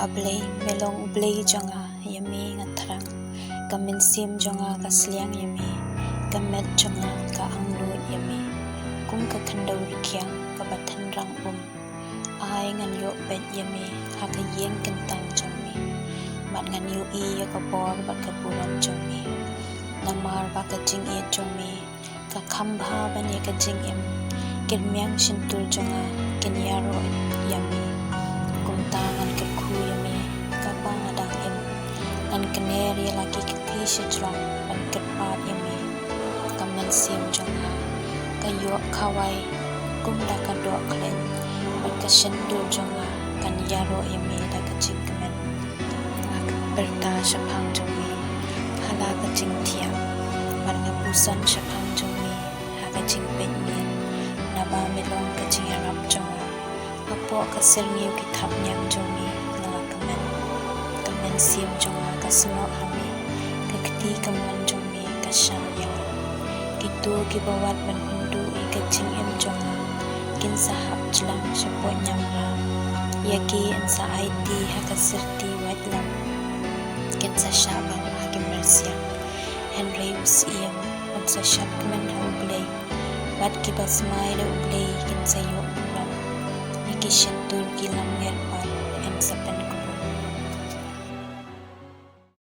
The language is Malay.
ablay melong ublay jonga yami ngathrang kamin sim jonga kasliang yami kamet jonga ka anglut yami kum ka khandau rikyang ka bathan rang ai ngan yo bet yami ha ka yeng kentang jomi mat ngan yo I ya ka por bat ka puram jomi namar ba ka jing e jomi ka khambha ban ye ka jing em kirmyang shintul jonga kenyaro yami kum tangan ka khu yami ka pangadang em ngan keneri lagi ka thi strong ban ka pat yami kaman sim jonga ka yo khawai kum da ka do klen ban ka shintul jonga kan yaro yami da ka jing kamen ak berta shapang jomi hala ka jing thia ban ka pusan shapang jomi ha ka jing pen mien naba melong ka jing arab jonga apo ka sirngiu ki thap nyam jomi la kamen sim jonga ka sno ami ka kti kaman jomi ka sha ya kitu ki bawat ban hindu I ka jing em jonga kin sahab jlang shapo nyam ra yaki en sa IT ha ka sirti wait lam kin sa sha ba ma ki mersia henry usiam on sa shat kamen ha ublay bat ki basmai de ublay kin sa yo ulam yaki shintur ki lam nger pat en sa pen